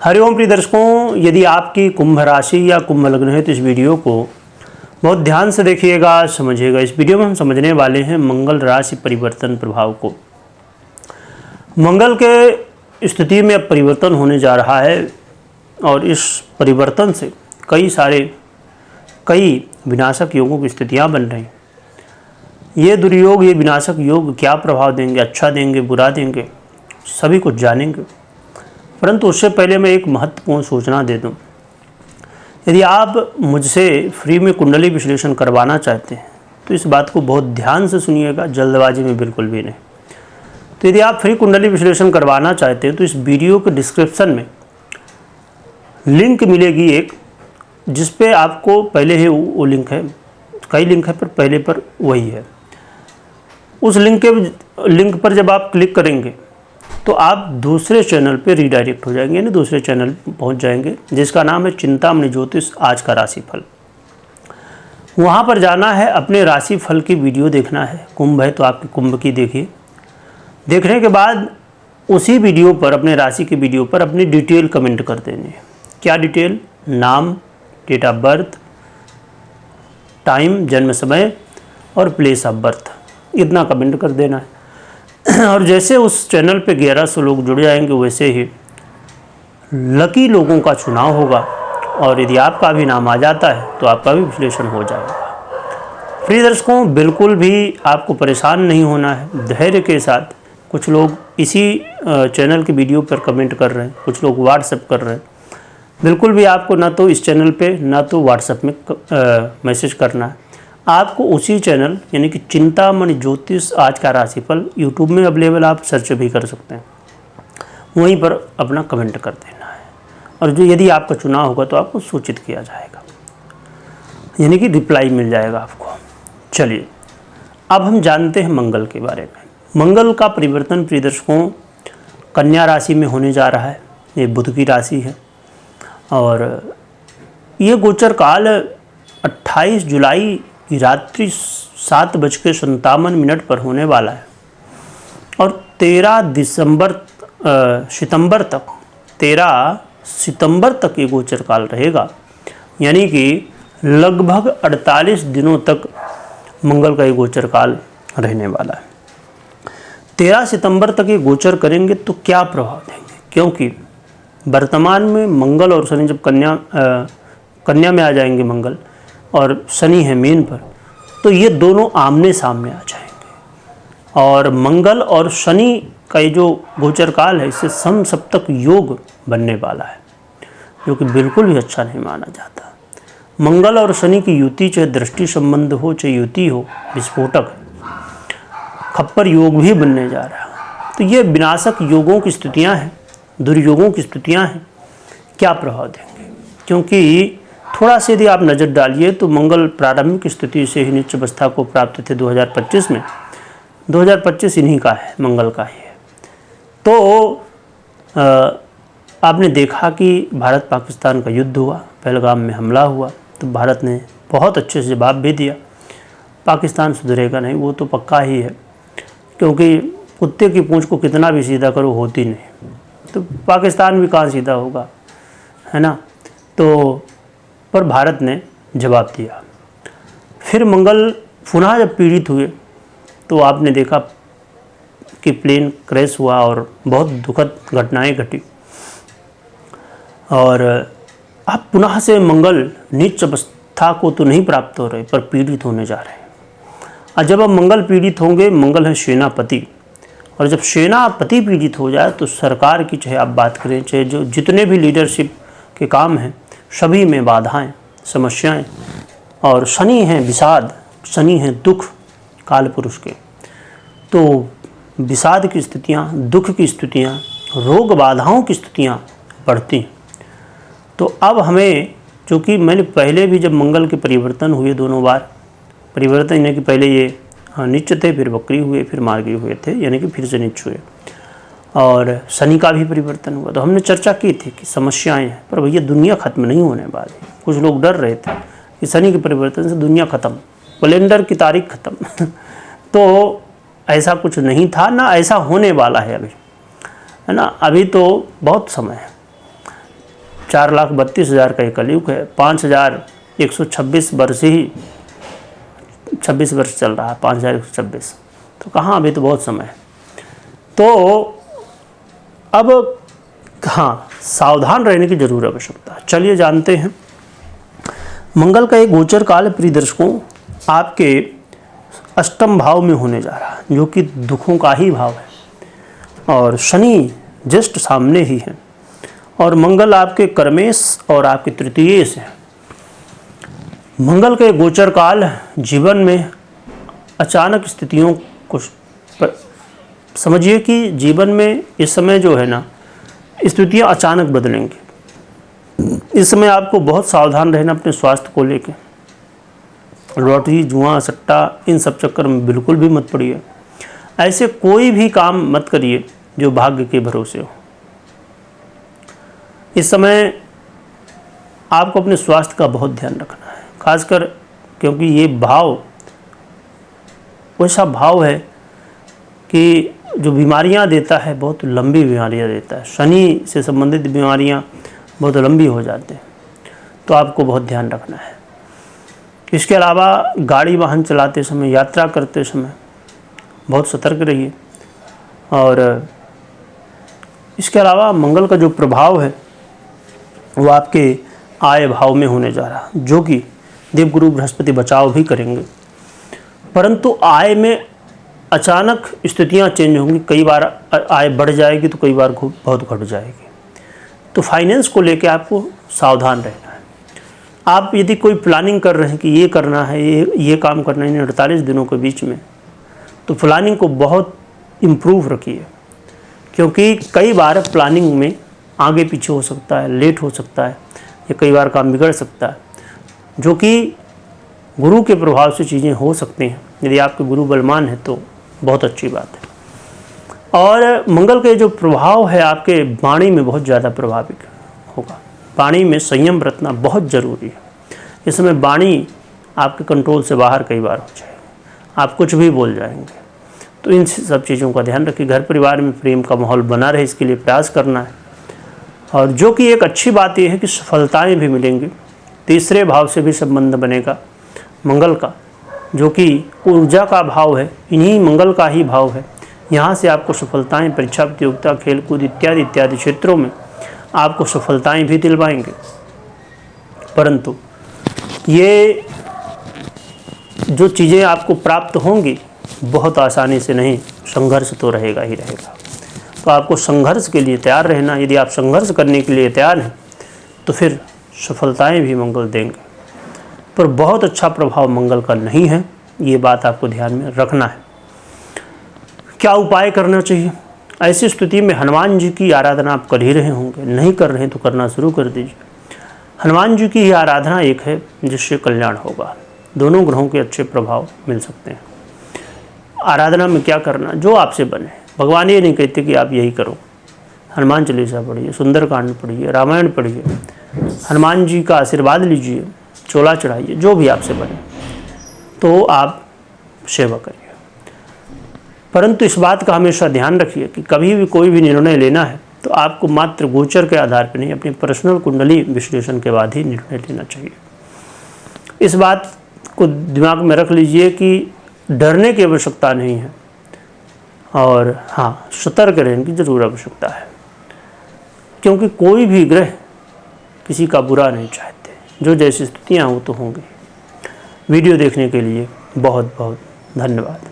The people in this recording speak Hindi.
हरिओम प्रिय दर्शकों, यदि आपकी कुंभ राशि या कुंभ लग्न है तो इस वीडियो को बहुत ध्यान से देखिएगा, समझिएगा। इस वीडियो में हम समझने वाले हैं मंगल राशि परिवर्तन प्रभाव को। मंगल के स्थिति में अब परिवर्तन होने जा रहा है और इस परिवर्तन से कई विनाशक योगों की स्थितियां बन रही। ये दुर्योग, ये विनाशक योग क्या प्रभाव देंगे, अच्छा देंगे, बुरा देंगे, सभी कुछ जानेंगे। परंतु उससे पहले मैं एक महत्वपूर्ण सूचना दे दूं। यदि आप मुझसे फ्री में कुंडली विश्लेषण करवाना चाहते हैं तो इस बात को बहुत ध्यान से सुनिएगा, जल्दबाजी में बिल्कुल भी नहीं। तो यदि आप फ्री कुंडली विश्लेषण करवाना चाहते हैं तो इस वीडियो के डिस्क्रिप्शन में लिंक मिलेगी एक, जिस पे आपको पहले ही वो लिंक है, कई लिंक है पर पहले पर वही है। उस लिंक पर जब आप क्लिक करेंगे तो आप दूसरे चैनल पे रीडायरेक्ट हो जाएंगे, यानी दूसरे चैनल पहुंच जाएंगे, जिसका नाम है चिंतामणि ज्योतिष आज का राशिफल। वहां पर जाना है, अपने राशिफल की वीडियो देखना है। कुंभ है तो आपके कुंभ की देखिए। देखने के बाद उसी वीडियो पर, अपने राशि की वीडियो पर अपनी डिटेल कमेंट कर देनी है। क्या डिटेल? नाम, डेट ऑफ बर्थ, टाइम, जन्म समय और प्लेस ऑफ बर्थ, इतना कमेंट कर देना है। और जैसे उस चैनल पे 1100 लोग जुड़ जाएंगे, वैसे ही लकी लोगों का चुनाव होगा और यदि आपका भी नाम आ जाता है तो आपका भी विश्लेषण हो जाएगा। प्रिय दर्शकों, बिल्कुल भी आपको परेशान नहीं होना है, धैर्य के साथ। कुछ लोग इसी चैनल की वीडियो पर कमेंट कर रहे हैं, कुछ लोग व्हाट्सएप कर रहे हैं। बिल्कुल भी आपको ना तो इस चैनल पे ना तो व्हाट्सएप में मैसेज करना है। आपको उसी चैनल यानी कि चिंतामणि ज्योतिष आज का राशिफल यूट्यूब में अवेलेबल, आप सर्च भी कर सकते हैं, वहीं पर अपना कमेंट कर देना है। और जो यदि आपका चुनाव होगा तो आपको सूचित किया जाएगा, यानी कि रिप्लाई मिल जाएगा आपको। चलिए अब हम जानते हैं मंगल के बारे में। मंगल का परिवर्तन प्रिय दर्शकों कन्या राशि में होने जा रहा है। ये बुध की राशि है और ये गोचर काल 28 जुलाई की रात्रि 7:57 पर होने वाला है और 13 सितंबर तक ये गोचर काल रहेगा, यानी कि लगभग 48 दिनों तक मंगल का ये गोचर काल रहने वाला है। 13 सितंबर तक ये गोचर करेंगे तो क्या प्रभाव देंगे, क्योंकि वर्तमान में मंगल और शनि जब कन्या में आ जाएंगे मंगल और शनि है मीन पर, तो ये दोनों आमने सामने आ जाएंगे और मंगल और शनि का ये जो गोचर काल है, इससे सम सप्तक योग बनने वाला है, जो कि बिल्कुल भी अच्छा नहीं माना जाता। मंगल और शनि की युति, चाहे दृष्टि संबंध हो चाहे युति हो, विस्फोटक है, खप्पर योग भी बनने जा रहा है। तो ये विनाशक योगों की स्थितियाँ हैं, दुर्योगों की स्थितियाँ हैं। क्या प्रभाव देंगे? क्योंकि थोड़ा सा यदि आप नज़र डालिए तो मंगल प्रारंभिक स्थिति से ही नीच अवस्था को प्राप्त थे 2025 में। 2025 इन्हीं का है, मंगल का ही है। तो आपने देखा कि भारत पाकिस्तान का युद्ध हुआ, पहलगाम में हमला हुआ, तो भारत ने बहुत अच्छे से जवाब भी दिया। पाकिस्तान सुधरेगा नहीं, वो तो पक्का ही है, क्योंकि कुत्ते की पूंछ को कितना भी सीधा करो होती नहीं, तो पाकिस्तान भी कहाँ सीधा होगा, है ना। तो पर भारत ने जवाब दिया। फिर मंगल पुनः जब पीड़ित हुए तो आपने देखा कि प्लेन क्रैश हुआ और बहुत दुखद घटनाएं घटी और अब पुनः से मंगल नीच अवस्था को तो नहीं प्राप्त हो रहे पर पीड़ित होने जा रहे हैं। और जब अब मंगल पीड़ित होंगे, मंगल है सेनापति, और जब सेनापति पीड़ित हो जाए तो सरकार की चाहे आप बात करें, चाहे जो जितने भी लीडरशिप के काम हैं, सभी में बाधाएं, समस्याएं। और शनि हैं विषाद, शनि हैं दुख, काल पुरुष के, तो विषाद की स्थितियां, दुख की स्थितियां, रोग बाधाओं की स्थितियां बढ़ती। तो अब हमें, चूँकि मैंने पहले भी जब मंगल के परिवर्तन हुए, दोनों बार परिवर्तन, यानी कि पहले ये नीच थे, फिर वक्री हुए, फिर मार्गी हुए थे, यानी कि फिर से नीच हुए, और शनि का भी परिवर्तन हुआ, तो हमने चर्चा की थी कि समस्याएं हैं, पर भैया दुनिया खत्म नहीं होने वाली। कुछ लोग डर रहे थे कि शनि के परिवर्तन से दुनिया खत्म, कैलेंडर की तारीख खत्म तो ऐसा कुछ नहीं था, ना ऐसा होने वाला है अभी, है ना। अभी तो बहुत समय है। 4,32,000 का ये कलयुग है। 5,126 वर्ष ही 26 वर्ष चल रहा है, 5,126। तो कहाँ, अभी तो बहुत समय है। तो अब हाँ, सावधान रहने की जरूर आवश्यकता है। चलिए जानते हैं। मंगल का एक गोचर काल प्रिय दर्शकों आपके अष्टम भाव में होने जा रहा है, जो कि दुखों का ही भाव है, और शनि जस्ट सामने ही है, और मंगल आपके कर्मेश और आपके तृतीय से है। मंगल के गोचर काल जीवन में अचानक स्थितियों को समझिए कि जीवन में इस समय जो है ना, स्थितियाँ अचानक बदलेंगी। इस समय आपको बहुत सावधान रहना अपने स्वास्थ्य को लेकर। लॉटरी, जुआ, सट्टा, इन सब चक्कर में बिल्कुल भी मत पड़िए। ऐसे कोई भी काम मत करिए जो भाग्य के भरोसे हो। इस समय आपको अपने स्वास्थ्य का बहुत ध्यान रखना है, खासकर क्योंकि ये भाव वैसा भाव है कि जो बीमारियां देता है, बहुत लंबी बीमारियां देता है। शनि से संबंधित बीमारियां बहुत लंबी हो जाते हैं, तो आपको बहुत ध्यान रखना है। इसके अलावा गाड़ी वाहन चलाते समय, यात्रा करते समय बहुत सतर्क रहिए। और इसके अलावा मंगल का जो प्रभाव है वो आपके आय भाव में होने जा रहा है, जो कि देवगुरु बृहस्पति बचाव भी करेंगे। परंतु आय में अचानक स्थितियां चेंज होंगी। कई बार आय बढ़ जाएगी तो कई बार बहुत घट जाएगी। तो फाइनेंस को लेकर आपको सावधान रहना है। आप यदि कोई प्लानिंग कर रहे हैं कि ये करना है, ये काम करना है 48 दिनों के बीच में, तो प्लानिंग को बहुत इम्प्रूव रखिए, क्योंकि कई बार प्लानिंग में आगे पीछे हो सकता है, लेट हो सकता है, या कई बार काम बिगड़ सकता है, जो कि गुरु के प्रभाव से चीज़ें हो सकती हैं। यदि आपके गुरु बलवान है तो बहुत अच्छी बात है। और मंगल के जो प्रभाव है आपके वाणी में बहुत ज़्यादा प्रभावित होगा। वाणी में संयम बरतना बहुत ज़रूरी है। इस समय वाणी आपके कंट्रोल से बाहर कई बार हो जाएगी, आप कुछ भी बोल जाएंगे। तो इन सब चीज़ों का ध्यान रखिए। घर परिवार में प्रेम का माहौल बना रहे, इसके लिए प्रयास करना है। और जो कि एक अच्छी बात यह है कि सफलताएँ भी मिलेंगी। तीसरे भाव से भी संबंध बनेगा मंगल का, जो कि ऊर्जा का भाव है, इन्हीं मंगल का ही भाव है। यहाँ से आपको सफलताएं, परीक्षा प्रतियोगिता, खेलकूद इत्यादि इत्यादि क्षेत्रों में आपको सफलताएं भी दिलवाएंगे। परंतु ये जो चीज़ें आपको प्राप्त होंगी बहुत आसानी से नहीं, संघर्ष तो रहेगा ही रहेगा। तो आपको संघर्ष के लिए तैयार रहना। यदि आप संघर्ष करने के लिए तैयार हैं तो फिर सफलताएं भी मंगल देंगे। पर बहुत अच्छा प्रभाव मंगल का नहीं है, ये बात आपको ध्यान में रखना है। क्या उपाय करना चाहिए? ऐसी स्थिति में हनुमान जी की आराधना आप कर ही रहे होंगे, नहीं कर रहे हैं तो करना शुरू कर दीजिए। हनुमान जी की ही आराधना एक है जिससे कल्याण होगा। दोनों ग्रहों के अच्छे प्रभाव मिल सकते हैं। आराधना में क्या करना, जो आपसे बने। भगवान ये नहीं कहते कि आप यही करो। हनुमान चालीसा पढ़िए, सुंदरकांड पढ़िए, रामायण पढ़िए, हनुमान जी का आशीर्वाद लीजिए, चोला चढ़ाइए, जो भी आपसे बने तो आप सेवा करिए। परंतु इस बात का हमेशा ध्यान रखिए कि कभी भी कोई भी निर्णय लेना है तो आपको मात्र गोचर के आधार पर नहीं, अपनी पर्सनल कुंडली विश्लेषण के बाद ही निर्णय लेना चाहिए। इस बात को दिमाग में रख लीजिए कि डरने की आवश्यकता नहीं है, और हाँ, सतर्क रहने की जरूर आवश्यकता है, क्योंकि कोई भी ग्रह किसी का बुरा नहीं चाहते। जो जैसी स्थितियाँ हो तो होंगी। वीडियो देखने के लिए बहुत बहुत धन्यवाद।